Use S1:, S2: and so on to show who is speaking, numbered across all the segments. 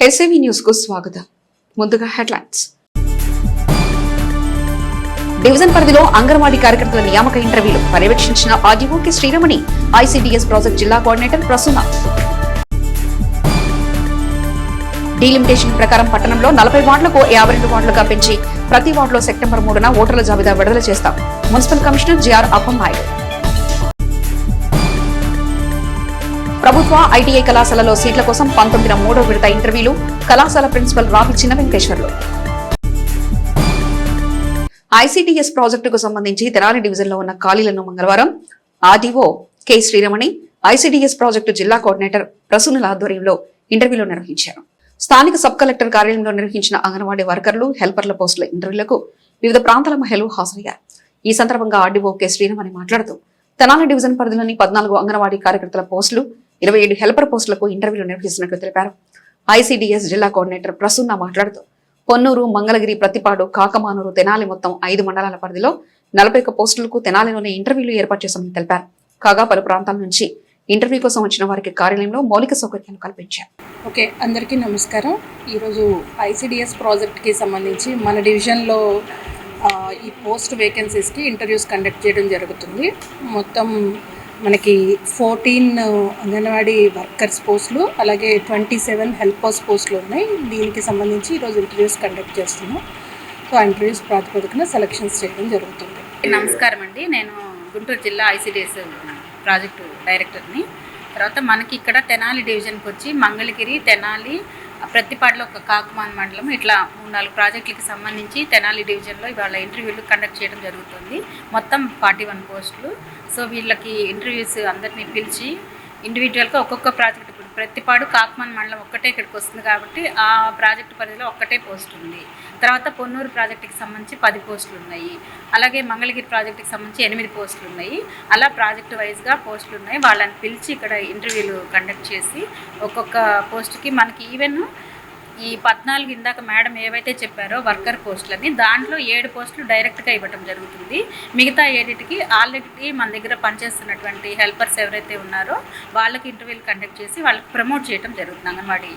S1: SAV news కు స్వాగతం. ముందుగా హెడ్లైన్స్. డివిజన్ పరిధిలో అంగన్వాడీ కార్యకర్తల నియామక ఇంటర్వ్యూలు పర్యవేక్షించిన RDO K Sriramani, ICDS project జిల్లా కోఆర్డినేటర్ ప్రసూన. డీలిమిటేషన్ ప్రకారం పట్టణంలో 40 వార్డులకు 52 వార్డులుగా పెంచి ప్రతి వార్డులో సెప్టెంబర్ 3న ఓటర్ల జాబితా విడుదల చేస్తాం. Municipal commissioner J R Appalanaidu. ప్రభుత్వ ఐటీఐ కళాశాలలో సీట్ల కోసం 19వ మూడో విడత ఇంటర్వ్యూలు కళాశాల ప్రిన్సిపల్ రావి చిన్న వెంకటేశ్వర్లు. ఐసీడీఎస్ ప్రాజెక్టుకు సంబంధించి తెనాలి డివిజన్ లో ఉన్న ఖాళీలను మంగళవారం RDO K Sriramani, ICDS project జిల్లా కోఆర్డినేటర్ ప్రసూనుల ఆధ్వర్యంలో ఇంటర్వ్యూలు నిర్వహించారు. స్థానిక సబ్ కలెక్టర్ కార్యాలయంలో నిర్వహించిన అంగన్వాడీ వర్కర్లు, హెల్పర్ల పోస్టుల ఇంటర్వ్యూలకు వివిధ ప్రాంతాల మహిళలు హాజరయ్యారు. ఈ సందర్భంగా ఆర్డీఓ కె శ్రీరమణి మాట్లాడుతూ తెనాలి డివిజన్ పరిధిలోని 14 అంగన్వాడీ కార్యకర్తల పోస్టులు, 27 హెల్పర్ పోస్టులకు ఇంటర్వ్యూలు నిర్వహిస్తున్నట్లు తెలిపారు. ఐసీడీఎస్ జిల్లా కోఆర్డినేటర్ ప్రసూన మాట్లాడుతూ పొన్నూరు, మంగళగిరి, ప్రతిపాడు, కాకమానూరు, తెనాలి మొత్తం 5 మండలాల పరిధిలో 41 పోస్టులకు తెనాలిలోనే ఇంటర్వ్యూలు ఏర్పాటు చేశామని తెలిపారు. కాగా పలు ప్రాంతాల నుంచి ఇంటర్వ్యూ కోసం వచ్చిన వారికి కార్యాలయంలో మౌలిక సౌకర్యాలు కల్పించారు.
S2: ఓకే, అందరికీ నమస్కారం. ఈరోజు ఐసీడీఎస్ ప్రాజెక్ట్కి సంబంధించి మన డివిజన్లో ఈ పోస్ట్ వేకెన్సీస్కి ఇంటర్వ్యూస్ కండక్ట్ చేయడం జరుగుతుంది. మొత్తం మనకి 14 అంగన్వాడీ వర్కర్స్ పోస్టులు, అలాగే 27 హెల్పర్స్ పోస్టులు ఉన్నాయి. దీనికి సంబంధించి ఈరోజు ఇంటర్వ్యూస్ కండక్ట్ చేస్తున్నాం. సో ఆ ఇంటర్వ్యూస్ ప్రాతిపదికన సెలక్షన్స్ చేయడం జరుగుతుంది.
S3: నమస్కారం అండి, నేను గుంటూరు జిల్లా ఐసీడీఎస్ ప్రాజెక్టు డైరెక్టర్ని. తర్వాత మనకి ఇక్కడ తెనాలి డివిజన్కి వచ్చి మంగళగిరి, తెనాలి, ప్రతిపాడులో ఒక కాకుమాన్ మండలం, ఇట్లా 3-4 ప్రాజెక్టులకి సంబంధించి తెనాలి డివిజన్లో ఇవాళ ఇంటర్వ్యూలు కండక్ట్ చేయడం జరుగుతుంది. మొత్తం 41 పోస్టులు. సో వీళ్ళకి ఇంటర్వ్యూస్ అందరినీ పిలిచి ఇండివిజువల్గా ఒక్కొక్క ప్రాజెక్ట్, ఇప్పుడు ప్రతిపాడు కాకుమాన్ మండలం ఒక్కటే ఇక్కడికి వస్తుంది కాబట్టి ఆ ప్రాజెక్టు పరిధిలో ఒక్కటే పోస్ట్ ఉంది. తర్వాత పొన్నూరు ప్రాజెక్టుకి సంబంధించి 10 పోస్టులు ఉన్నాయి. అలాగే మంగళగిరి ప్రాజెక్టుకి సంబంధించి 8 పోస్టులు ఉన్నాయి. అలా ప్రాజెక్టు వైజ్గా పోస్టులు ఉన్నాయి. వాళ్ళని పిలిచి ఇక్కడ ఇంటర్వ్యూలు కండక్ట్ చేసి ఒక్కొక్క పోస్టుకి మనకి ఈవెన్ ఈ 14 ఇందాక మేడం ఏవైతే చెప్పారో వర్కర్ పోస్టులని, దాంట్లో 7 పోస్టులు డైరెక్ట్గా ఇవ్వడం జరుగుతుంది. మిగతా 7కి ఆల్రెడీ మన దగ్గర పనిచేస్తున్నటువంటి హెల్పర్స్ ఎవరైతే ఉన్నారో వాళ్ళకి ఇంటర్వ్యూలు కండక్ట్ చేసి వాళ్ళకి ప్రమోట్ చేయడం జరుగుతుంది అంగన్వాడీ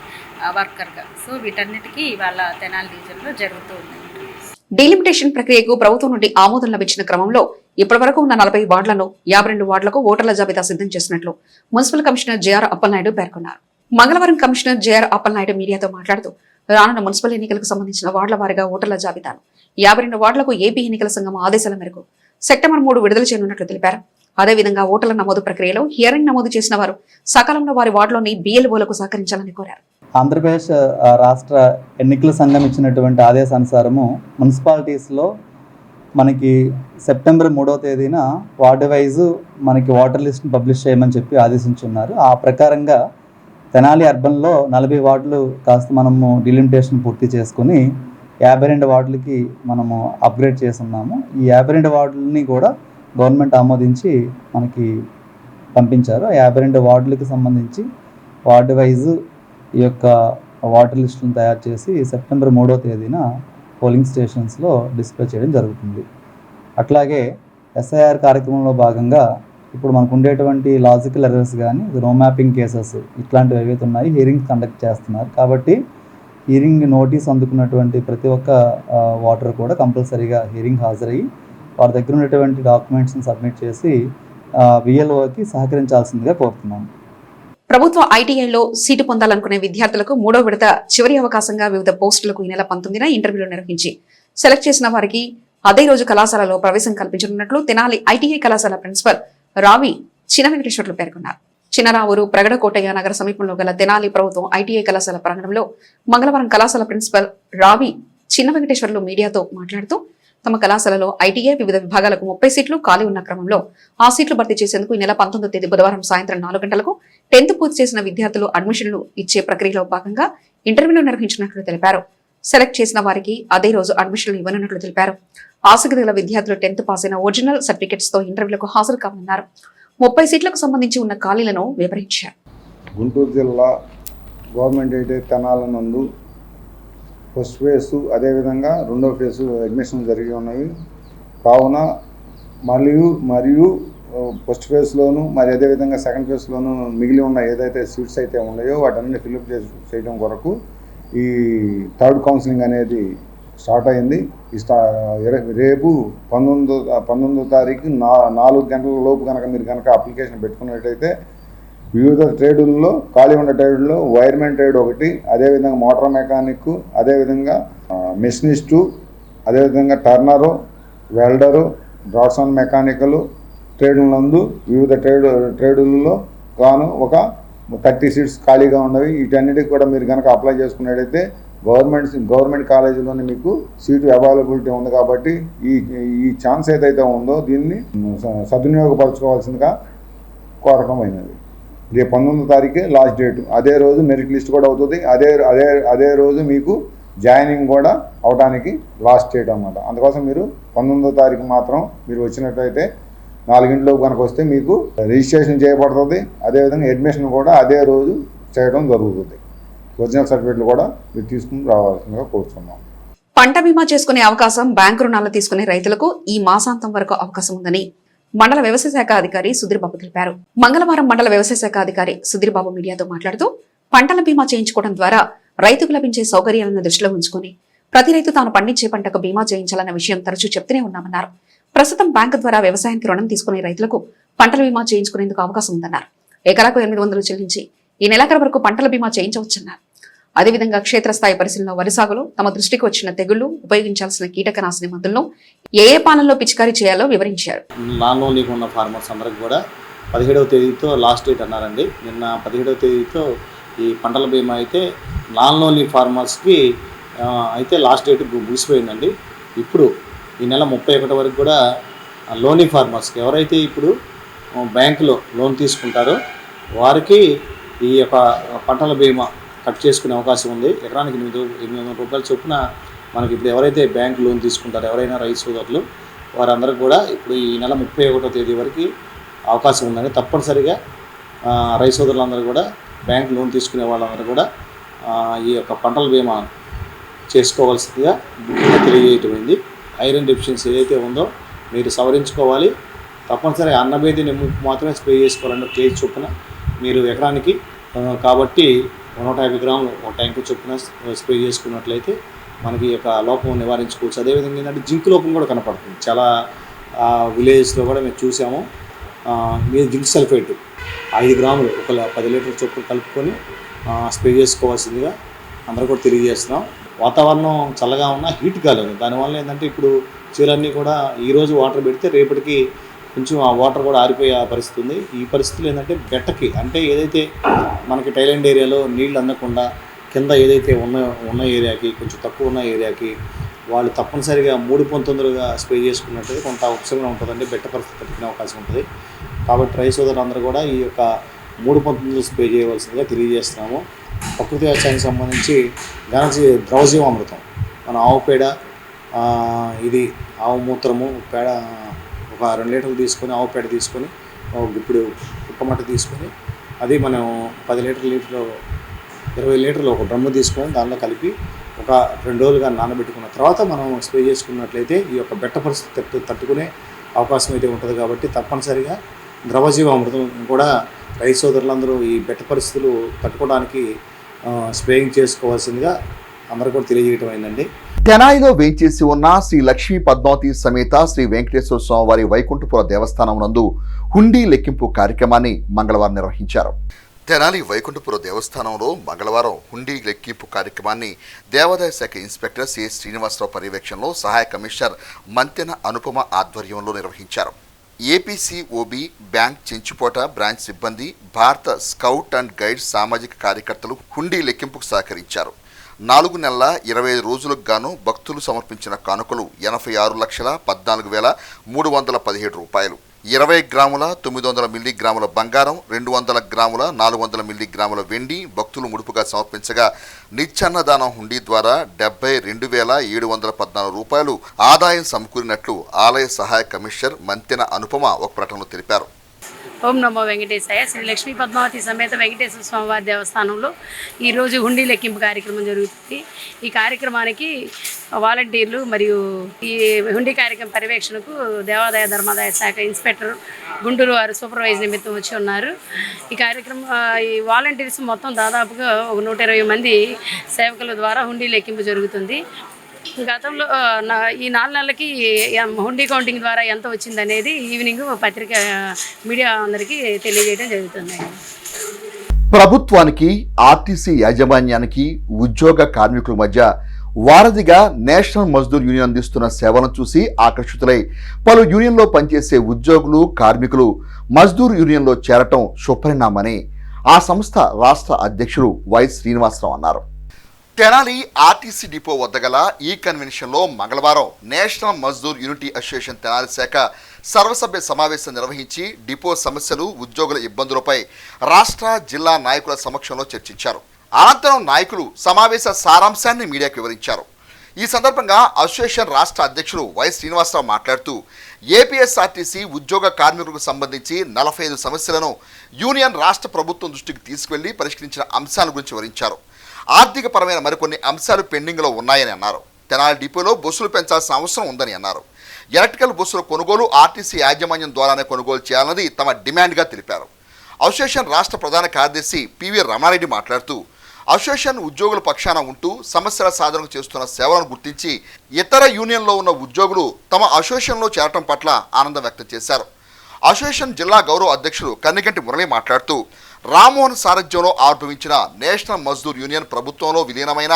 S3: వర్కర్గా. సో వీటన్నిటికీ ఇవాళ తెనాలి డివిజన్లో జరుగుతూ ఉంది.
S1: డీలిమిటేషన్ ప్రక్రియకు ప్రభుత్వం నుండి ఆమోదం లభించిన క్రమంలో ఇప్పటివరకు ఉన్న 40 వార్డులను 52 వార్డులకు ఓటర్ల జాబితా సిద్ధం చేసినట్లు మున్సిపల్ కమిషనర్ జేఆర్ అప్పలనాయుడు పేర్కొన్నారు. మంగళవారం కమిషనర్ జేఆర్ అప్పలనాయుడు మీడియాతో మాట్లాడుతూ రానున్న మున్సిపల్ ఎన్నికలకు సంబంధించిన వార్డుల వారీగా ఓటర్ల జాబితాను 52 వార్డులకు ఏపీ ఎన్నికల సంఘం ఆదేశాల మేరకు సెప్టెంబర్ 3 విడుదల చేయనున్నట్లు తెలిపారు. అదేవిధంగా ఓటర్ల నమోదు ప్రక్రియలో హియరింగ్ నమోదు చేసిన వారు సకాలంలో వారి వార్డులోని BLOలకు సహకరించాలని కోరారు.
S4: ఆంధ్రప్రదేశ్ రాష్ట్ర ఎన్నికల సంఘం ఇచ్చినటువంటి ఆదేశానుసారము మున్సిపాలిటీస్లో మనకి సెప్టెంబర్ 3వ తేదీన వార్డు వైజు మనకి ఓటర్ లిస్ట్ని పబ్లిష్ చేయమని చెప్పి ఆదేశించున్నారు. ఆ ప్రకారంగా తెనాలి అర్బన్లో 40 వార్డులు కాస్త మనము డిలిమిటేషన్ పూర్తి చేసుకుని 52 వార్డులకి మనము అప్గ్రేడ్ చేస్తున్నాము. ఈ 52 వార్డులని కూడా గవర్నమెంట్ ఆమోదించి మనకి పంపించారు. 52 వార్డులకు సంబంధించి వార్డు వైజు ఈ యొక్క వాటర్ లిస్టులను తయారు చేసి సెప్టెంబర్ 3వ తేదీన పోలింగ్ స్టేషన్స్లో డిస్ప్లే చేయడం జరుగుతుంది. అట్లాగే SIR కార్యక్రమంలో భాగంగా ఇప్పుడు మనకు ఉండేటువంటి లాజికల్ ఎర్రర్స్ కానీ, నో మ్యాపింగ్ కేసెస్ ఇట్లాంటివి ఏవైతే ఉన్నాయి హియరింగ్స్ కండక్ట్ చేస్తున్నారు. కాబట్టి హియరింగ్ నోటీస్ అందుకున్నటువంటి ప్రతి ఒక్క ఓటర్ కూడా కంపల్సరీగా హియరింగ్ హాజరయ్యి వారి దగ్గర ఉన్నటువంటి డాక్యుమెంట్స్ని సబ్మిట్ చేసి VLOకి సహకరించాల్సిందిగా కోరుతున్నాము.
S1: ప్రభుత్వ ఐటీఐలో సీటు పొందాలనుకునే విద్యార్థులకు 3వ విడత చివరి అవకాశంగా వివిధ పోస్టులకు ఈ నెల 19న ఇంటర్వ్యూలు నిర్వహించి సెలెక్ట్ చేసిన వారికి అదే రోజు కళాశాలలో ప్రవేశం కల్పించనున్నట్లు తెనాలి ఐటీఐ కళాశాల ప్రిన్సిపల్ రావి చిన్న వెంకటేశ్వర్లు పేర్కొన్నారు. చిన్నరావూరు, ప్రగడకోటయ్య నగర సమీపంలో గల తెనాలి ప్రభుత్వం ఐటీఐ కళాశాల ప్రాంగణంలో మంగళవారం కళాశాల ప్రిన్సిపల్ రావి చిన్న వెంకటేశ్వర్లు మీడియాతో మాట్లాడుతూ తమ కళాశాలలో ఐటీఐ వివిధ విభాగాలకు 30 సీట్లు ఖాళీ ఉన్న క్రమంలో ఆ సీట్లు భర్తీ చేసేందుకు ఈ నెల 19వ తేదీ బుధవారం సాయంత్రం 4 గంటలకు 10th పూర్తి చేసిన విద్యార్థులు అడ్మిషన్లు ఇచ్చే ప్రక్రియలో భాగంగా ఇంటర్వ్యూలు నిర్వహించినట్లు తెలిపారు. సెలెక్ట్ చేసిన వారికి అదే రోజు అడ్మిషన్లు ఇవ్వనున్నట్లు తెలిపారు. ఆసక్తి గల విద్యార్థులు 10th పాస్ అయిన ఒరిజినల్ సర్టిఫికెట్స్ తో ఇంటర్వ్యూలకు హాజరు కానున్నారు. 30 సీట్లకు సంబంధించి ఉన్న ఖాళీలను వివరించారు.
S5: గుంటూరు జిల్లా గవర్నమెంట్ అయితే తెనాలి నందు ఫస్ట్ ఫేజ్ అదేవిధంగా 2వ ఫేజ్ అడ్మిషన్ జరిగి ఉన్నాయి. కావున మరియు ఫస్ట్ ఫేజ్లోను మరి అదేవిధంగా సెకండ్ ఫేజ్లోను మిగిలి ఉన్న ఏదైతే సీట్స్ అయితే ఉన్నాయో వాటన్ని ఫిల్అప్ చేయడం కొరకు ఈ థర్డ్ కౌన్సిలింగ్ అనేది స్టార్ట్ అయింది. రేపు 19వ తారీఖు 4 గంటల లోపు మీరు కనుక అప్లికేషన్ పెట్టుకున్నట్టయితే వివిధ ట్రేడుల్లో ఖాళీ ఉన్న ట్రేడుల్లో వైర్మెన్ ట్రేడ్ ఒకటి, అదేవిధంగా మోటార్ మెకానిక్, అదేవిధంగా మెషినిస్టు, అదేవిధంగా టర్నరు, వెల్డరు, డ్రాట్సన్ మెకానికల్ ట్రేడులందు వివిధ ట్రేడుల్లో గాను ఒక 30 సీట్స్ ఖాళీగా ఉన్నవి. వీటన్నిటికి కూడా మీరు కనుక అప్లై చేసుకున్నట్టయితే గవర్నమెంట్ కాలేజీలోనే మీకు సీటు అవైలబిలిటీ ఉంది. కాబట్టి ఈ ఛాన్స్ ఏదైతే ఉందో దీన్ని సద్వినియోగపరచుకోవాల్సిందిగా కోరకమైనది. రేపు 19వ తారీఖే లాస్ట్ డేట్. అదే రోజు మెరిట్ లిస్ట్ కూడా అవుతుంది. అదే రోజు మీకు జాయినింగ్ కూడా అవడానికి లాస్ట్ డేట్ అన్నమాట. అందుకోసం మీరు 19వ తారీఖు మాత్రం మీరు వచ్చినట్లయితే 4 గంటలకు కనుక వస్తే మీకు రిజిస్ట్రేషన్ చేయబడుతుంది. అదేవిధంగా అడ్మిషన్ కూడా అదే రోజు చేయడం జరుగుతుంది. ఒరిజినల్ సర్టిఫికేట్లు కూడా మీరు తీసుకుని రావాల్సిందిగా కోరుతున్నాం.
S1: పంట బీమా చేసుకునే అవకాశం బ్యాంకు రుణాలు తీసుకునే రైతులకు ఈ మాసాంతం వరకు అవకాశం ఉందని మండల వ్యవసాయ శాఖ అధికారి సుధీర్ బాబు తెలిపారు. మంగళవారం మండల వ్యవసాయ శాఖ అధికారి సుధీర్ బాబు మీడియాతో మాట్లాడుతూ పంటల బీమా చేయించుకోవడం ద్వారా రైతుకు లభించే సౌకర్యాలను దృష్టిలో ఉంచుకుని ప్రతి రైతు తాను పండించే పంటకు బీమా చేయించాలన్న విషయం తరచూ చెప్తూనే ఉన్నామన్నారు. ప్రస్తుతం బ్యాంకు ద్వారా వ్యవసాయానికి రుణం తీసుకునే రైతులకు పంటల బీమా చేయించుకునేందుకు అవకాశం ఉందన్నారు. ఎకరాకు 800 చెల్లించి ఈ నెలాఖరు వరకు పంటల బీమా చేయించవచ్చన్నారు. అదేవిధంగా క్షేత్రస్థాయి పరిశీలన వరి సాగులో తమ దృష్టికి వచ్చిన తెగుళ్లు, ఉపయోగించాల్సిన కీటకనాశిని మందులను ఏ పాలనలో పిచికారీ చేయాలో వివరించారు.
S6: నాన్ లోన్లీగా ఉన్న ఫార్మర్స్ అందరికి కూడా 17వ తేదీతో లాస్ట్ డేట్ అన్నారండి. నిన్న 17వ తేదీతో ఈ పంటల బీమా అయితే నాన్ లోన్లీ ఫార్మర్స్కి అయితే లాస్ట్ డేట్ ముగిసిపోయిందండి. ఇప్పుడు ఈ నెల 31 వరకు కూడా లోనీ ఫార్మర్స్కి ఎవరైతే ఇప్పుడు బ్యాంకులో లోన్ తీసుకుంటారో వారికి ఈ యొక్క పంటల బీమా కట్ చేసుకునే అవకాశం ఉంది. ఎకరానికి 800 రూపాయల చొప్పున మనకి ఇప్పుడు ఎవరైతే బ్యాంక్ లోన్ తీసుకుంటారో ఎవరైనా రైతు సోదరులు వారందరూ కూడా ఇప్పుడు ఈ నెల 31వ తేదీ వరకు అవకాశం ఉందని తప్పనిసరిగా రైతు సోదరులందరూ కూడా బ్యాంక్ లోన్ తీసుకునే వాళ్ళందరూ కూడా ఈ యొక్క పంటల బీమా చేసుకోవాల్సిందిగా ముఖ్యంగా తెలియజేయటమైంది. ఐరన్ డెఫిషియన్సీ ఏదైతే ఉందో మీరు సవరించుకోవాలి. తప్పనిసరిగా అన్నభేది నిమ్ముకు మాత్రమే స్ప్రే చేసుకోవాలంటే కేజీ చొప్పున మీరు ఎకరానికి కాబట్టి 150 గ్రాములు ఒక ట్యాంకు చొప్పున స్ప్రే చేసుకున్నట్లయితే మనకి ఈ యొక్క లోపం నివారించుకోవచ్చు. అదేవిధంగా ఏంటంటే జింక్ లోపం కూడా కనపడుతుంది. చాలా విలేజెస్లో కూడా మేము చూసాము. మీరు జింక్ సల్ఫేట్ 5 గ్రాములు ఒక 10 లీటర్ల చొప్పున కలుపుకొని స్ప్రే చేసుకోవాల్సిందిగా అందరూ కూడా తెలియజేస్తున్నాం. వాతావరణం చల్లగా ఉన్నా హీట్ కాలేదు. దానివల్ల ఏంటంటే ఇప్పుడు చీలన్నీ కూడా ఈరోజు వాటర్ పెడితే రేపటికి కొంచెం ఆ వాటర్ కూడా ఆరిపోయే పరిస్థితి ఉంది. ఈ పరిస్థితులు ఏంటంటే బెట్టకి అంటే ఏదైతే మనకి టైలాండ్ ఏరియాలో నీళ్ళు అందకుండా కింద ఏదైతే ఉన్న ఏరియాకి కొంచెం తక్కువ ఉన్న ఏరియాకి వాళ్ళు తప్పనిసరిగా 3.9గా స్ప్రే చేసుకున్నట్లయితే కొంత ఉపశమనం ఉంటుందండి. బెట్ట పరిస్థితి తట్టుకునే అవకాశం ఉంటుంది. కాబట్టి రైతు సోదరులందరూ కూడా ఈ యొక్క 3.9 స్ప్రే చేయవలసిందిగా తెలియజేస్తున్నాము. ప్రకృతి వ్యవసాయానికి సంబంధించి ద్రవజీవామృతం మన ఆవు పేడ, ఇది ఆవు మూత్రము పేడ ఒక 2 లీటర్లు తీసుకొని ఆవు పేడ తీసుకొని ఇప్పుడు కుక్కమట్ట తీసుకొని అది మనం 10 లీటర్లు 20 లీటర్లు ఒక డ్రమ్ము తీసుకొని దానిలో కలిపి ఒక 2 రోజులుగా నానబెట్టుకున్న తర్వాత మనం స్ప్రే చేసుకున్నట్లయితే ఈ యొక్క బెట్ట పరిస్థితి తట్టుకునే అవకాశం అయితే ఉంటుంది. కాబట్టి తప్పనిసరిగా ద్రవజీవామృతం కూడా రైతు సోదరులందరూ ఈ బెట్ట పరిస్థితులు తట్టుకోవడానికి స్ప్రేయింగ్ చేసుకోవాల్సిందిగా అందరూ కూడా తెలియజేయటం అయిందండి.
S7: తెనాలిలో వేంచేసి ఉన్న శ్రీ లక్ష్మీ పద్మావతి సమేత శ్రీ వెంకటేశ్వర స్వామివారి వైకుంఠపుర దేవస్థానం నందు హుండీ లెక్కింపు కార్యక్రమాన్ని మంగళవారం నిర్వహించారు. తెనాలి వైకుంఠపుర దేవస్థానంలో మంగళవారం హుండీ లెక్కింపు కార్యక్రమాన్ని దేవాదాయ శాఖ ఇన్స్పెక్టర్ సి శ్రీనివాసరావు పర్యవేక్షణలో సహాయ కమిషనర్ మంతెన అనుపమ ఆధ్వర్యంలో నిర్వహించారు. ఏపీసీఓబీ బ్యాంక్ చెంచుపోట బ్రాంచ్ సిబ్బంది, భారత స్కౌట్ అండ్ గైడ్స్ సామాజిక కార్యకర్తలు హుండీ లెక్కింపుకు సహకరించారు. 4 నెలల 25 రోజులకు గాను భక్తులు సమర్పించిన కానుకలు 86,14,317 రూపాయలు. 20 గ్రాముల 900 మిల్లీగ్రాముల బంగారం, 200 గ్రాముల 400 మిల్లీగ్రాముల వెండి భక్తులు ముడుపుగా సమర్పించగా నిత్యాన్నదానం హుండీ ద్వారా 72,714 రూపాయలు ఆదాయం సమకూరినట్లు ఆలయ సహాయ కమిషనర్ మంతెన అనుపమ ఒక ప్రకటనలో తెలిపారు.
S8: ఓం నమో వెంకటేశాయ. శ్రీ లక్ష్మీ పద్మావతి సమేత వెంకటేశ్వర స్వామివారి దేవస్థానంలో ఈరోజు హుండీ లెక్కింపు కార్యక్రమం జరుగుతుంది. ఈ కార్యక్రమానికి వాలంటీర్లు మరియు ఈ హుండీ కార్యక్రమం పర్యవేక్షణకు దేవాదాయ ధర్మాదాయ శాఖ ఇన్స్పెక్టర్ గుంటూరు వారు సూపర్వైజ్ నిమిత్తం వచ్చి ఉన్నారు. ఈ కార్యక్రమం ఈ వాలంటీర్స్ మొత్తం దాదాపుగా ఒక 120 మంది సేవకుల ద్వారా హుండీ లెక్కింపు జరుగుతుంది. గతంలో ఈ 4 నెలలకి హుండీ కౌంటింగ్ ద్వారా ఎంత వచ్చిందనేది ఈవినింగ్ పత్రిక మీడియా అందరికీ తెలియజేయడం జరుగుతుంది.
S7: ప్రభుత్వానికి ఆర్టీసీ యాజమాన్యానికి ఉద్యోగ కార్మికుల మధ్య వారధిగా నేషనల్ మజ్దూర్ యూనియన్ అందిస్తున్న సేవలను చూసి ఆకర్షితులై పలు యూనియన్లో పనిచేసే ఉద్యోగులు కార్మికులు మజ్దూర్ యూనియన్లో చేరటం శుభపరిణామని ఆ సంస్థ రాష్ట్ర అధ్యక్షుడు వై శ్రీనివాసరావు అన్నారు. తెనాలి ఆర్టీసీ డిపో వద్ద గల ఈ కన్వెన్షన్లో మంగళవారం national Mazdoor unity association Tenali శాఖ సర్వసభ్య సమావేశం నిర్వహించి డిపో సమస్యలు ఉద్యోగుల ఇబ్బందులపై రాష్ట్ర జిల్లా నాయకుల సమక్షంలో చర్చించారు. అనంతరం నాయకులు సమావేశ సారాంశాన్ని మీడియాకు వివరించారు. ఈ సందర్భంగా అసోసియేషన్ రాష్ట్ర అధ్యక్షుడు వై శ్రీనివాసరావు మాట్లాడుతూ ఏపీఎస్ఆర్టీసీ ఉద్యోగ కార్మికులకు సంబంధించి 45 సమస్యలను యూనియన్ రాష్ట్ర ప్రభుత్వం దృష్టికి తీసుకువెళ్లి పరిష్కరించిన అంశాల గురించి వివరించారు. ఆర్థిక పరమైన మరికొన్ని అంశాలు పెండింగ్లో ఉన్నాయని అన్నారు. తెనాలి డిపోలో బస్సులు పెంచాల్సిన అవసరం ఉందని అన్నారు. ఎలక్ట్రికల్ బస్సుల కొనుగోలు ఆర్టీసీ యాజమాన్యం ద్వారానే కొనుగోలు చేయాలన్నది తమ డిమాండ్గా తెలిపారు. అసోసియేషన్ రాష్ట్ర ప్రధాన కార్యదర్శి పివి రమణారెడ్డి మాట్లాడుతూ అసోసియేషన్ ఉద్యోగుల పక్షాన ఉంటూ సమస్యల సాధనకు చేస్తున్న సేవలను గుర్తించి ఇతర యూనియన్లో ఉన్న ఉద్యోగులు తమ అసోసియేషన్లో చేరటం పట్ల ఆనందం వ్యక్తం చేశారు. అసోసియేషన్ జిల్లా గౌరవ అధ్యక్షుడు కన్నిగంటి మురళి మాట్లాడుతూ రామ్మోహన్ సారథ్యంలో ఆవిర్భవించిన నేషనల్ మజ్దూర్ యూనియన్ ప్రభుత్వంలో విలీనమైన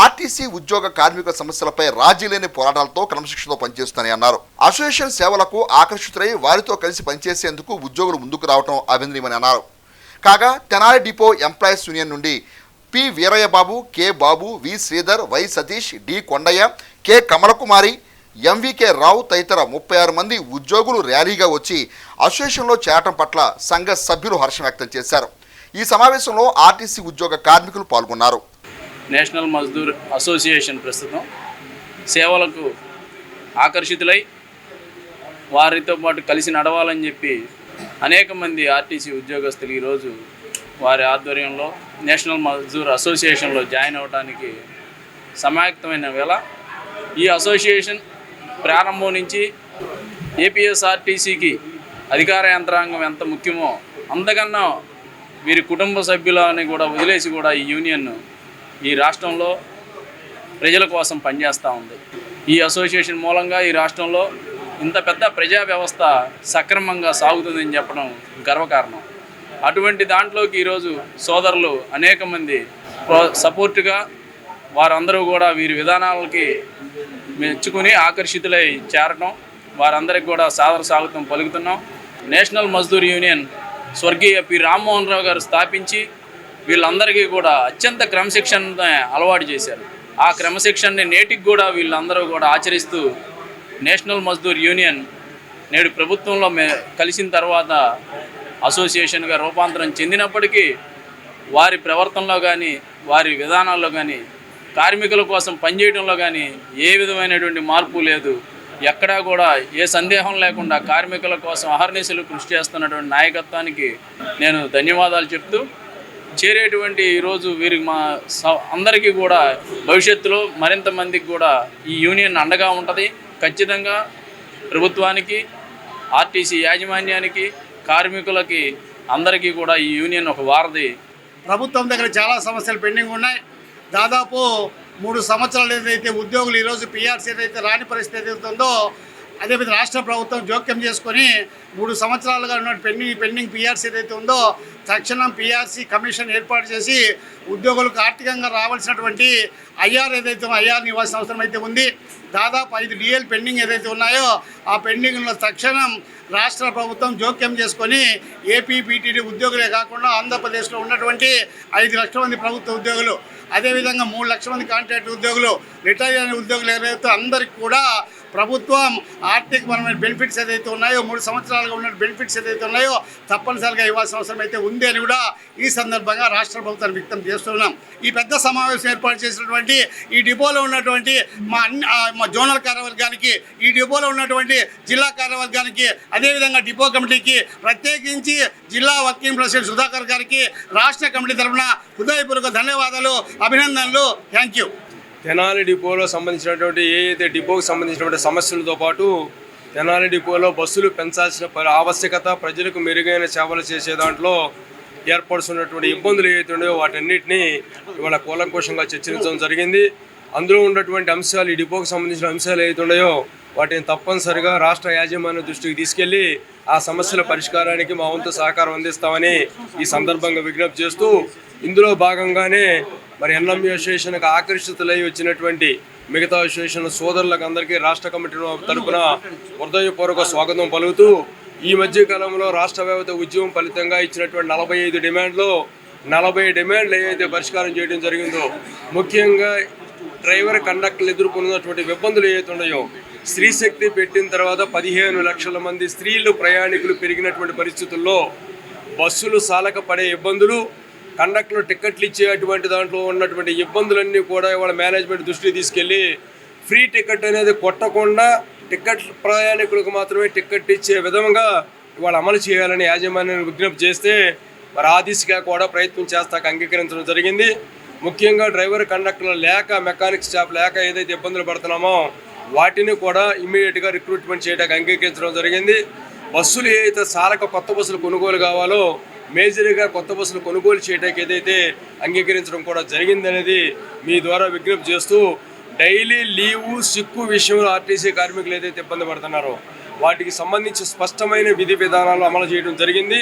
S7: ఆర్టీసీ ఉద్యోగ కార్మికుల సమస్యలపై రాజీ లేని పోరాటాలతో క్రమశిక్షణతో పనిచేస్తుందని అన్నారు. అసోసియేషన్ సేవలకు ఆకర్షితులై వారితో కలిసి పనిచేసేందుకు ఉద్యోగులు ముందుకు రావడం అభినందనీయమని అన్నారు. కాగా తెనాలి డిపో ఎంప్లాయీస్ యూనియన్ నుండి P Veeraiah Babu, K Babu, V Sridhar, Y Satish, D Kondaiah, K Kamalakumari, MVK Rao తదితర 36 మంది ఉద్యోగులు ర్యాలీగా వచ్చి అసోసియేషన్లో చేరటం పట్ల సంఘ సభ్యులు హర్షం వ్యక్తం చేశారు. ఈ సమావేశంలో ఆర్టీసీ ఉద్యోగ కార్మికులు పాల్గొన్నారు.
S9: నేషనల్ మజ్దూర్ అసోసియేషన్ ప్రస్తుతం సేవలకు ఆకర్షితులై వారితో పాటు కలిసి నడవాలని చెప్పి అనేక మంది ఆర్టీసీ ఉద్యోగస్తులు ఈరోజు వారి ఆధ్వర్యంలో నేషనల్ మజ్దూర్ అసోసియేషన్లో జాయిన్ అవ్వడానికి సమాయత్తమైన వేళ ఈ అసోసియేషన్ ప్రారంభం నుంచి ఏపీఎస్ఆర్టీసీకి అధికార యంత్రాంగం ఎంత ముఖ్యమో అంతకన్నా వీరి కుటుంబ సభ్యులని కూడా వదిలేసి కూడా ఈ యూనియన్ ఈ రాష్ట్రంలో ప్రజల కోసం పనిచేస్తూ ఉంది. ఈ అసోసియేషన్ మూలంగా ఈ రాష్ట్రంలో ఇంత పెద్ద ప్రజా వ్యవస్థ సక్రమంగా సాగుతుందని చెప్పడం గర్వకారణం. అటువంటి దాంట్లోకి ఈరోజు సోదరులు అనేక మంది సపోర్టుగా వారందరూ కూడా వీరి విధానాలకి మెచ్చుకుని ఆకర్షితులై చేరటం వారందరికీ కూడా సాదర స్వాగతం పలుకుతున్నాం. నేషనల్ మజ్దూర్ యూనియన్ స్వర్గీయ పి రామ్మోహన్ రావు గారు స్థాపించి వీళ్ళందరికీ కూడా అత్యంత క్రమశిక్షణ అలవాటు చేశారు. ఆ క్రమశిక్షణని నేటికి కూడా వీళ్ళందరూ కూడా ఆచరిస్తూ నేషనల్ మజ్దూర్ యూనియన్ నేడు ప్రభుత్వంలో కలిసిన తర్వాత అసోసియేషన్గా రూపాంతరం చెందినప్పటికీ వారి ప్రవర్తనలో కానీ వారి విధానాల్లో కానీ కార్మికుల కోసం పనిచేయడంలో కానీ ఏ విధమైనటువంటి మార్పు లేదు. ఎక్కడా కూడా ఏ సందేహం లేకుండా కార్మికుల కోసం అహర్నిశలు కృషి చేస్తున్నటువంటి నాయకత్వానికి నేను ధన్యవాదాలు చెప్తూ చేరేటువంటి ఈరోజు వీరికి మా అందరికీ కూడా భవిష్యత్తులో మరింత మందికి కూడా ఈ యూనియన్ అండగా ఉంటుంది. ఖచ్చితంగా ప్రభుత్వానికి, ఆర్టీసీ యాజమాన్యానికి, కార్మికులకి అందరికీ కూడా ఈ యూనియన్ ఒక వారధి.
S10: ప్రభుత్వం దగ్గర చాలా సమస్యలు పెండింగ్ ఉన్నాయి. దాదాపు 3 సంవత్సరాలు ఏదైతే ఉద్యోగులు ఈరోజు పీఆర్సీ ఏదైతే రాని పరిస్థితి ఏదైతుందో అదేవిధంగా రాష్ట్ర ప్రభుత్వం జోక్యం చేసుకొని 3 సంవత్సరాలుగా ఉన్న పెండింగ్ పీఆర్సీ ఏదైతే ఉందో తక్షణం పీఆర్సీ కమిషన్ ఏర్పాటు చేసి ఉద్యోగులకు ఆర్థికంగా రావాల్సినటువంటి ఐఆర్ ఏదైతే ఐఆర్ ఇవ్వాల్సిన అవసరం అయితే ఉంది. దాదాపు 5 డిఎల్ పెండింగ్ ఏదైతే ఉన్నాయో ఆ పెండింగ్లో తక్షణం రాష్ట్ర ప్రభుత్వం జోక్యం చేసుకొని ఏపీపీటీడీ ఉద్యోగులే కాకుండా ఆంధ్రప్రదేశ్లో ఉన్నటువంటి 5 లక్షల మంది ప్రభుత్వ ఉద్యోగులు, అదేవిధంగా 3 లక్షల మంది కాంట్రాక్ట్ ఉద్యోగులు, రిటైర్ అయిన ఉద్యోగులు ఎవరైతే అందరికీ కూడా ప్రభుత్వం ఆర్థికపరమైన బెనిఫిట్స్ ఏదైతే ఉన్నాయో 3 సంవత్సరాలుగా ఉన్న బెనిఫిట్స్ ఏదైతే ఉన్నాయో తప్పనిసరిగా ఇవ్వాల్సిన అవసరం అయితే ఉంది అని కూడా ఈ సందర్భంగా రాష్ట్ర ప్రభుత్వాన్ని వ్యక్తం చేస్తున్నాం. ఈ పెద్ద సమావేశం ఏర్పాటు చేసినటువంటి ఈ డిపోలో ఉన్నటువంటి మా జోనల్ కార్యవర్గానికి, ఈ డిపోలో ఉన్నటువంటి జిల్లా కార్యవర్గానికి, అదేవిధంగా డిపో కమిటీకి, ప్రత్యేకించి జిల్లా వర్కింగ్ ప్రెసిడెంట్ సుధాకర్ గారికి రాష్ట్ర కమిటీ తరఫున హృదయపూర్వక ధన్యవాదాలు, అభినందనలు. Thank you.
S11: తెనాలి డిపోలో సంబంధించినటువంటి ఏదైతే డిపోకి సంబంధించినటువంటి సమస్యలతో పాటు తెనాలి డిపోలో బస్సులు పెంచాల్సిన ఆవశ్యకత, ప్రజలకు మెరుగైన సేవలు చేసే దాంట్లో ఏర్పడుతున్నటువంటి ఇబ్బందులు ఏవైతే ఉన్నాయో వాటన్నిటినీ ఇవాళ కూలంకషంగా చర్చించడం జరిగింది. అందులో ఉన్నటువంటి అంశాలు, ఈ డిపోకి సంబంధించిన అంశాలు ఏవైతే ఉన్నాయో వాటిని తప్పనిసరిగా రాష్ట్ర యాజమాన్య దృష్టికి తీసుకెళ్లి ఆ సమస్యల పరిష్కారానికి మా వంతు సహకారం అందిస్తామని ఈ సందర్భంగా విజ్ఞప్తి చేస్తూ, ఇందులో భాగంగానే మరి ఎన్ఎంఈ అసోసియేషన్కి ఆకర్షితులై వచ్చినటువంటి మిగతా అసోసియేషన్ సోదరులకు అందరికీ రాష్ట్ర కమిటీ తరఫున హృదయపూర్వక స్వాగతం పలుకుతూ, ఈ మధ్య కాలంలో రాష్ట్ర వ్యాప్త ఉద్యమం ఫలితంగా ఇచ్చినటువంటి 45 డిమాండ్లో 40 డిమాండ్లు ఏవైతే పరిష్కారం చేయడం జరిగిందో, ముఖ్యంగా డ్రైవర్ కండక్టర్లు ఎదుర్కొన్నటువంటి ఇబ్బందులు ఏవైతే ఉన్నాయో, స్త్రీ శక్తి పెట్టిన తర్వాత 15 లక్షల మంది స్త్రీలు ప్రయాణికులు పెరిగినటువంటి పరిస్థితుల్లో బస్సులు సాలక పడే ఇబ్బందులు, కండక్టర్లు టిక్కెట్లు ఇచ్చేటువంటి దాంట్లో ఉన్నటువంటి ఇబ్బందులన్నీ కూడా ఇవాళ మేనేజ్మెంట్ దృష్టికి తీసుకెళ్ళి ఫ్రీ టికెట్ అనేది కొట్టకుండా టికెట్ ప్రయాణికులకు మాత్రమే టికెట్ ఇచ్చే విధంగా ఇవాళ అమలు చేయాలని యాజమాన్యాన్ని విజ్ఞప్తి చేస్తే మరి ఆ దిశగా కూడా ప్రయత్నం చేస్తాక అంగీకరించడం జరిగింది. ముఖ్యంగా డ్రైవర్ కండక్టర్లు లేక, మెకానిక్ స్టాఫ్ లేక ఏదైతే ఇబ్బందులు పడుతున్నామో వాటిని కూడా ఇమ్మీడియట్గా రిక్రూట్మెంట్ చేయడానికి అంగీకరించడం జరిగింది. బస్సులు ఏదైతే సాలక కొత్త బస్సులు కొనుగోలు కావాలో మేజర్గా కొత్త బస్సులు కొనుగోలు చేయడానికి ఏదైతే అంగీకరించడం కూడా జరిగిందనేది మీ ద్వారా విజ్ఞప్తి చేస్తూ, డైలీ లీవు, సిక్కు విషయంలో ఆర్టీసీ కార్మికులు ఏదైతే ఇబ్బంది పడుతున్నారో వాటికి సంబంధించి స్పష్టమైన విధి విధానాలు అమలు చేయడం జరిగింది.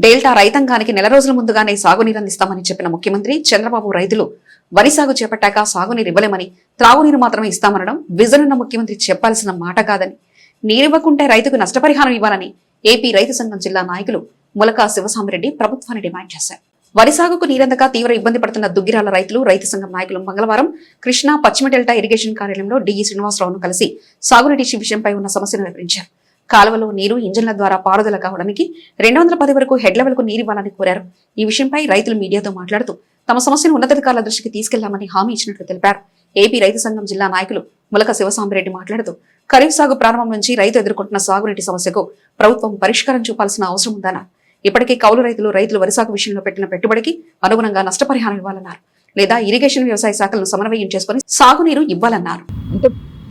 S1: డెల్టా రైతాంగానికి నెల రోజుల ముందుగానే సాగునీరు అందిస్తామని చెప్పిన ముఖ్యమంత్రి చంద్రబాబు రైతులు వరి సాగు చేపట్టాక సాగునీరు ఇవ్వలేమని, త్రాగునీరు మాత్రమే ఇస్తామనడం విజన్ ఉన్న ముఖ్యమంత్రి చెప్పాల్సిన మాట కాదని, నీరివ్వకుంటే రైతుకు నష్టపరిహారం ఇవ్వాలని ఏపీ రైతు సంఘం జిల్లా నాయకులు ములకా శివసామిరెడ్డి ప్రభుత్వాన్ని డిమాండ్ చేశారు. వరి సాగుకు నీరందక తీవ్ర ఇబ్బంది పడుతున్న దుగ్గిరాల రైతులు, రైతు సంఘం నాయకులు మంగళవారం కృష్ణా పశ్చిమ డెల్టా ఇరిగేషన్ కార్యాలయంలో డిఈ శ్రీనివాసరావును కలిసి సాగునీటి విషయంపై ఉన్న సమస్యను వివరించారు. కాలువలో నీరు ఇంజన్ల ద్వారా పారుదల కావడానికి 210 వరకు హెడ్ లెవెల్ కు నీరివ్వాలని కోరారు. ఈ విషయంపై రైతులు మీడియాతో మాట్లాడుతూ తమ సమస్యను ఉన్నతాధికారుల దృష్టికి తీసుకెళ్లామని హామీ ఇచ్చినట్లు తెలిపారు. ఏపీ రైతు సంఘం జిల్లా నాయకులు ములక శివసాంబిరెడ్డి మాట్లాడుతూ ఖరీఫ్ సాగు ప్రారంభం నుంచి రైతు ఎదుర్కొంటున్న సాగునీటి సమస్యకు ప్రభుత్వం పరిష్కారం చూపాల్సిన అవసరం ఉందన్నారు. ఇప్పటికే కౌలు రైతులు వరి సాగు విషయంలో పెట్టిన పెట్టుబడికి అనుగుణంగా నష్టపరిహారం ఇవ్వాలన్నారు. లేదా ఇరిగేషన్ వ్యవసాయ శాఖలను సమన్వయం చేసుకుని సాగునీరు ఇవ్వాలన్నారు.
S12: అంటే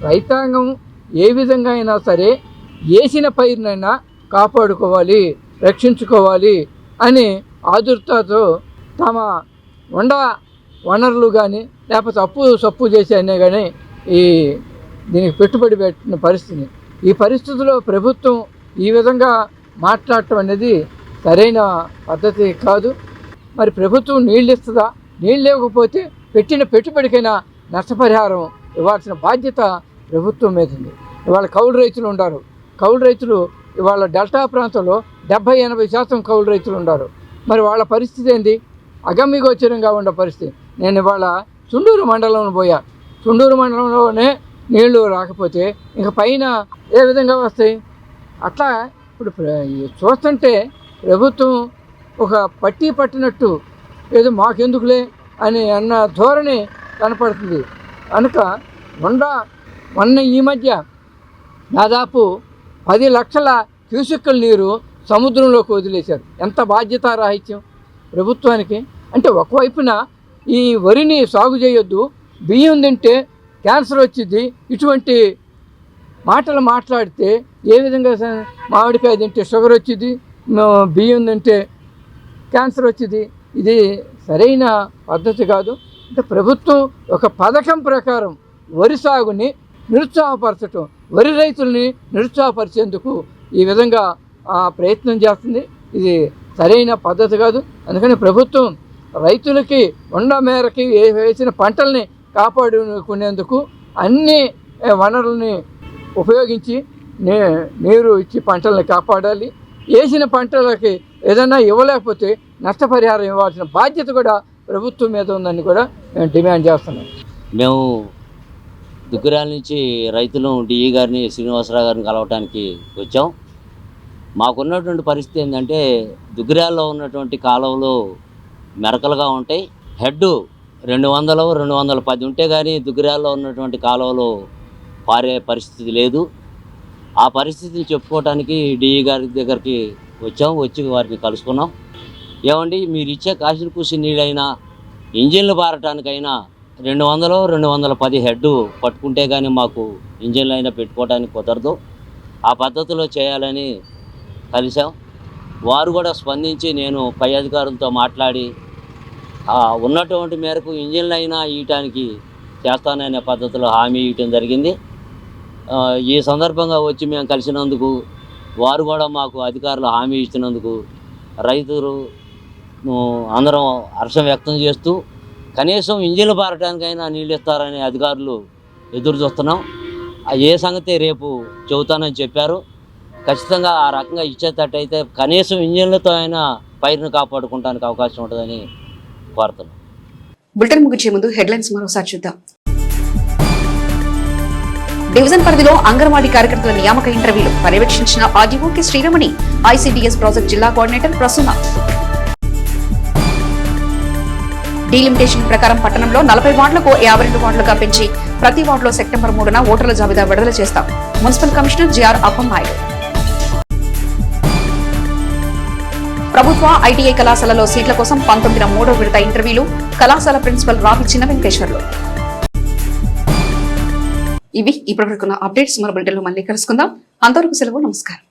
S12: రైతాంగం ఏ విధంగా అయినా సరే వేసిన పైరునైనా కాపాడుకోవాలి, రక్షించుకోవాలి అని ఆదుర్తతో తమ వనరులు కానీ లేకపోతే సప్పు చేసి అయినా కానీ దీనికి పెట్టుబడి పెట్టిన పరిస్థితి. ఈ పరిస్థితిలో ప్రభుత్వం ఈ విధంగా మాట్లాడటం అనేది సరైన పద్ధతి కాదు. మరి ప్రభుత్వం నీళ్ళు ఇస్తుందా? నీళ్ళు లేకపోతే పెట్టిన పెట్టుబడికైనా నష్టపరిహారం ఇవ్వాల్సిన బాధ్యత ప్రభుత్వం మీద ఉంది. ఇవాళ కౌలు రైతులు ఉన్నారు. కౌలు రైతులు ఇవాళ డెల్టా ప్రాంతంలో 70-80% కౌలు రైతులు ఉన్నారు. మరి వాళ్ళ పరిస్థితి ఏంది? అగమ్యగోచరంగా ఉన్న పరిస్థితి. నేను ఇవాళ చుండూరు మండలంలో పోయా. చుండూరు మండలంలోనే నీళ్లు రాకపోతే ఇంక పైన ఏ విధంగా వస్తాయి? అట్లా ఇప్పుడు చూస్తుంటే ప్రభుత్వం ఒక పట్టీ పట్టినట్టు ఏదో మాకెందుకులే అని అన్న ధోరణి కనపడుతుంది. కనుక మొన్న ఈ మధ్య దాదాపు 10 లక్షల క్యూసెక్కుల నీరు సముద్రంలోకి వదిలేశారు. ఎంత బాధ్యతారాహిత్యం ప్రభుత్వానికి! అంటే ఒకవైపున ఈ వరిని సాగు చేయొద్దు, బియ్యం తింటే క్యాన్సర్ వచ్చింది, ఇటువంటి మాటలు మాట్లాడితే ఏ విధంగా మామిడికాయ తింటే షుగర్ వచ్చింది, బియ్యం తింటే క్యాన్సర్ వచ్చింది. ఇది సరైన పద్ధతి కాదు. అంటే ప్రభుత్వం ఒక పథకం ప్రకారం వరి సాగుని నిరుత్సాహపరచటం, వరి రైతుల్ని నిరుత్సాహపరిచేందుకు ఈ విధంగా ప్రయత్నం చేస్తుంది. ఇది సరైన పద్ధతి కాదు. అందుకని ప్రభుత్వం రైతులకి మేరకి వేసిన పంటల్ని కాపాడుకునేందుకు అన్ని వనరుల్ని ఉపయోగించి నీరు ఇచ్చి పంటల్ని కాపాడాలి. వేసిన పంటలకి ఏదైనా ఇవ్వలేకపోతే నష్టపరిహారం ఇవ్వాల్సిన బాధ్యత కూడా ప్రభుత్వం మీద ఉందని కూడా మేము డిమాండ్ చేస్తున్నాం.
S13: మేము దుగ్గిరాల నుంచి రైతులు డిఈ గారిని శ్రీనివాసరావు గారిని కలవటానికి వచ్చాం. మాకున్నటువంటి పరిస్థితి ఏంటంటే దుగ్గిరాల్లో ఉన్నటువంటి కాలువలు మెరకలుగా ఉంటాయి. హెడ్ 200, 210 ఉంటే కానీ దుగ్గిరాల్లో ఉన్నటువంటి కాలువలు పారే పరిస్థితి లేదు. ఆ పరిస్థితిని చెప్పుకోవటానికి డిఈ గారి దగ్గరికి వచ్చి వారిని కలుసుకున్నాం. ఏమండి, మీరు ఇచ్చే కాసిన కూసి నీళ్ళైనా ఇంజిన్లు పారటానికైనా 200, 210 హెడ్ పట్టుకుంటే కానీ మాకు ఇంజిన్లు అయినా పెట్టుకోవడానికి కుదరదు, ఆ పద్ధతిలో చేయాలని కలిసాం. వారు కూడా స్పందించి నేను పై అధికారులతో మాట్లాడి ఉన్నటువంటి మేరకు ఇంజిన్లు అయినా ఇయటానికి చేస్తాననే పద్ధతిలో హామీ ఇవ్వటం జరిగింది. ఈ సందర్భంగా వచ్చి మేము కలిసినందుకు వారు కూడా మాకు అధికారులు హామీ ఇచ్చినందుకు రైతులు అందరం హర్షం వ్యక్తం చేస్తూ కనీసం ఇంజిన్లు పారటానికైనా నీళ్ళు ఇస్తారని అధికారులు ఎదురు చూస్తున్నాం. ఏ సంగతి రేపు చెబుతానని చెప్పారు. ఖచ్చితంగా ఆ రకంగా ఇచ్చేటట్టయితే కనీసం ఇంజిన్లతో అయినా పైరును కాపాడుకోవడానికి అవకాశం ఉంటుందని కోరుతున్నాం.
S1: బులెటిన్ ముగించే ముందు హెడ్లైన్స్ మరోసారి చూద్దాం. డివిజన్ పరిధిలో అంగన్వాడీ కార్యకర్తల నియామక ఇంటర్వ్యూలు పర్యవేక్షించిన RDO K Sriramani, ICDS project జిల్లా కోఆర్డినేటర్ ప్రసూన. డీలిమిటేషన్ ప్రకారం పట్టణంలో 40 వార్డులకు 52 వార్డులుగా పెంచి ప్రతి వార్డులో సెప్టెంబర్ 3న ఓటర్ల జాబితా విడుదల చేస్తాం. Municipal commissioner GR Appannaidu. ప్రభుత్వ ఐటీఐ కళాశాలలో సీట్ల కోసం 19వ 3వ విడత ఇంటర్వ్యూలు. కళాశాల ప్రిన్సిపల్ రాహుల్ చిన్న వెంకటేశ్వర్లు. ఇవి ఇప్పటివరకున్న అప్డేట్స్. మరో బులెటిన్లో మళ్ళీ కలుసుకుందాం. అంతవరకు సెలవు. నమస్కారం.